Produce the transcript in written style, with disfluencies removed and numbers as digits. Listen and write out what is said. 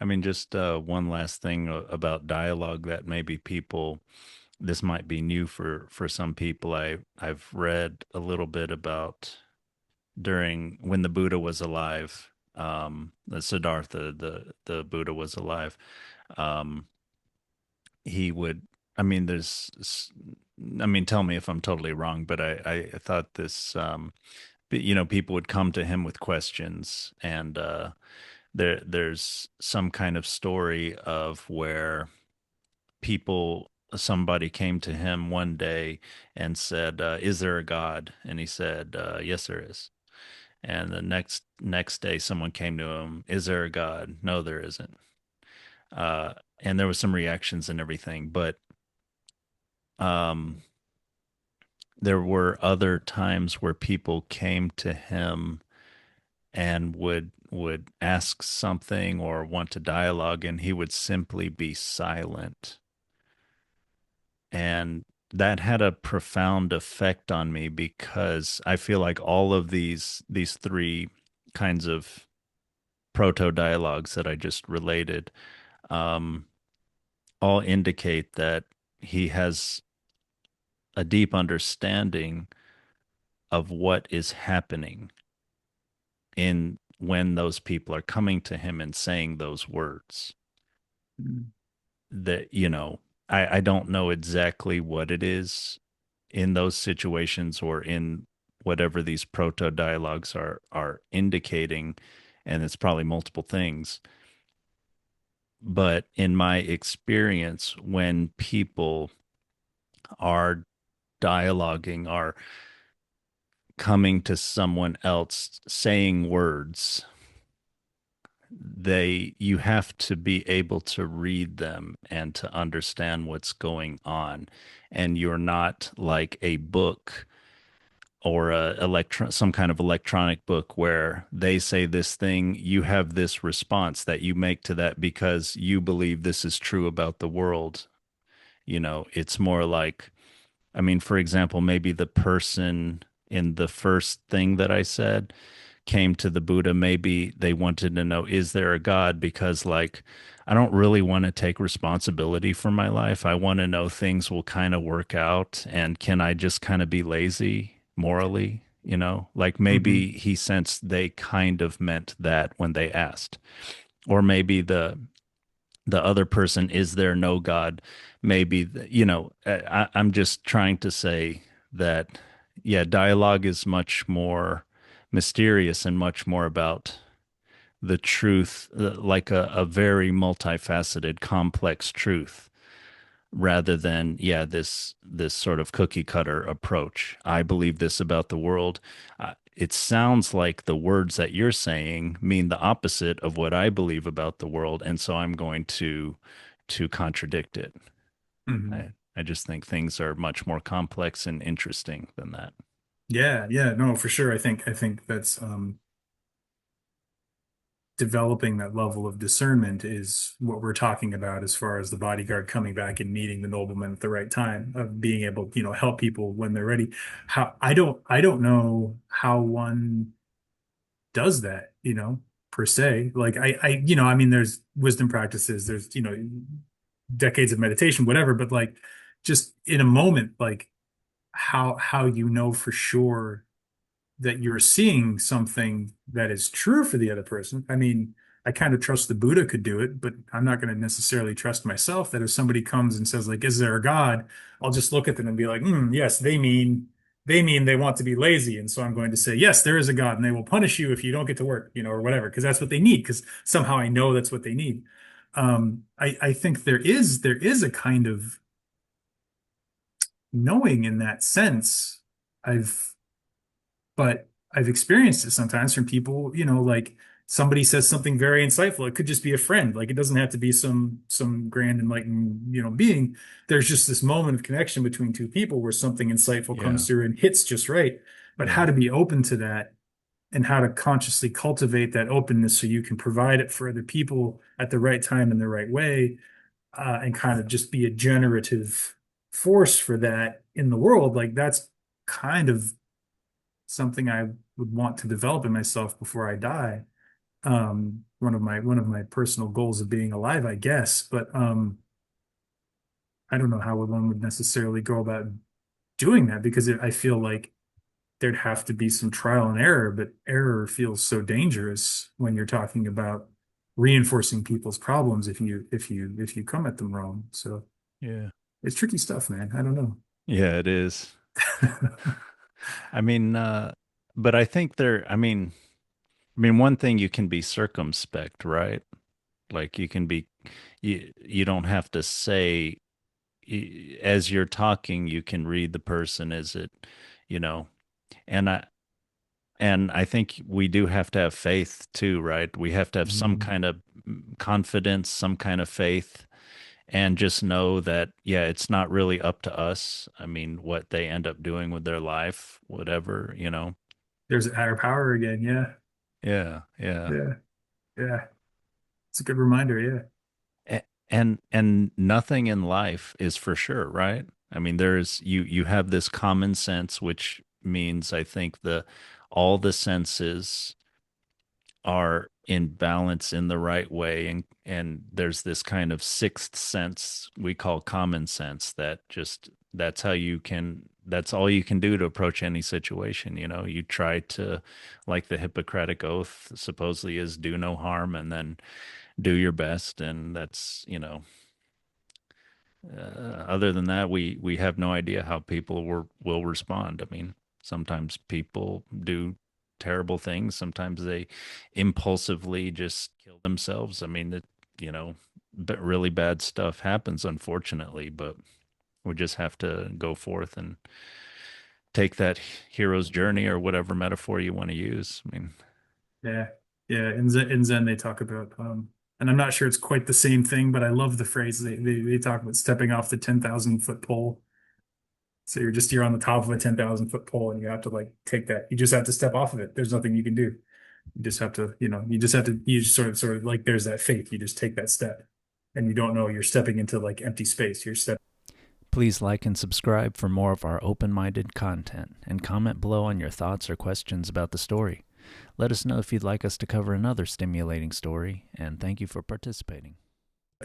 I mean, just one last thing about dialogue that maybe people, this might be new for some people. I've read a little bit about during when the Buddha was alive, the Siddhartha, the Buddha was alive. Um, he would, I mean, I mean, tell me if I'm totally wrong, but I thought this, people would come to him with questions, and there's some kind of story of where somebody came to him one day and said, "Is there a God?" And he said, "Yes, there is." And the next day, someone came to him, "Is there a God?" "No, there isn't." And there was some reactions and everything, but um, there were other times where people came to him and would ask something or want to dialogue, and he would simply be silent. And that had a profound effect on me because I feel like all of these three kinds of proto dialogues that I just related, um, all indicate that he has a deep understanding of what is happening in when those people are coming to him and saying those words. Mm. That, I don't know exactly what it is in those situations or in whatever these proto dialogues are indicating, and it's probably multiple things. But in my experience, when people are dialoguing, are coming to someone else saying words, you have to be able to read them and to understand what's going on. And you're not like a book or some kind of electronic book where they say this thing, you have this response that you make to that because you believe this is true about the world. It's more like, I mean, for example, maybe the person in the first thing that I said came to the Buddha, maybe they wanted to know, is there a God? Because, like, I don't really want to take responsibility for my life. I want to know things will kind of work out. And can I just kind of be lazy morally? Like Hmm. maybe he sensed they kind of meant that when they asked. Or maybe the other person, is there no God? Maybe, I'm just trying to say that, yeah, dialogue is much more mysterious and much more about the truth, like a very multifaceted, complex truth, rather than, yeah, this sort of cookie cutter approach. I believe this about the world. It sounds like the words that you're saying mean the opposite of what I believe about the world, and so I'm going to contradict it. Hmm. I just think things are much more complex and interesting than that. Yeah, yeah, no, for sure. I think that's developing that level of discernment is what we're talking about as far as the bodyguard coming back and meeting the nobleman at the right time, of being able, help people when they're ready. How I don't know how one does that, per se. Like I mean, there's wisdom practices, there's, decades of meditation, whatever, but like just in a moment, like how you know for sure that you're seeing something that is true for the other person. I mean, I kind of trust the Buddha could do it, but I'm not going to necessarily trust myself that if somebody comes and says like, "Is there a God?" I'll just look at them and be like, "Yes, they mean they want to be lazy." And so I'm going to say, "Yes, there is a God, and they will punish you if you don't get to work, or whatever, because that's what they need, because somehow I know that's what they need." I think there is a kind of knowing in that sense. I've but I've experienced it sometimes from people, like somebody says something very insightful. It could just be a friend. Like it doesn't have to be some grand enlightened, being. There's just this moment of connection between two people where something insightful Yeah, comes through and hits just right. But yeah, how to be open to that and how to consciously cultivate that openness so you can provide it for other people at the right time in the right way, and kind of just be a generative force for that in the world. Like that's kind of something I would want to develop in myself before I die. One of my personal goals of being alive, I guess. But I don't know how one would necessarily go about doing that because I feel like there'd have to be some trial and error, but error feels so dangerous when you're talking about reinforcing people's problems if you come at them wrong. So Yeah. it's tricky stuff, man. I don't know. Yeah, it is. I mean, but I think one thing you can be circumspect, right? Like you can be, you don't have to say, as you're talking, you can read the person. Is it, you know, and I think we do have to have faith too, right? We have to have some Mhm. kind of confidence, some kind of faith, and just know that, yeah, it's not really up to us. I mean, what they end up doing with their life, whatever, you know. There's a higher power again. Yeah. Yeah, yeah. Yeah. Yeah. It's a good reminder. Yeah. And nothing in life is for sure, right? I mean, you have this common sense, which means I think the all the senses are in balance in the right way, and there's this kind of sixth sense we call common sense that just that's all you can do to approach any situation. You know, you try to, like the Hippocratic Oath supposedly is, do no harm, and then do your best, and that's, other than that, we have no idea how people will respond. I mean, sometimes people do terrible things. Sometimes they impulsively just kill themselves. I mean, but really bad stuff happens, unfortunately. But we just have to go forth and take that hero's journey, or whatever metaphor you want to use. I mean, Yeah. Yeah. In Zen they talk about and I'm not sure it's quite the same thing, but I love the phrase they talk about stepping off the 10,000 foot pole. So you're on the top of a 10,000 foot pole and you have to like take that. You just have to step off of it. There's nothing you can do. You just have to, you just sort of like there's that faith. You just take that step and you don't know you're stepping into like empty space. You're stepping. please like and subscribe for more of our open minded content, and comment below on your thoughts or questions about the story. Let us know if you'd like us to cover another stimulating story, and thank you for participating.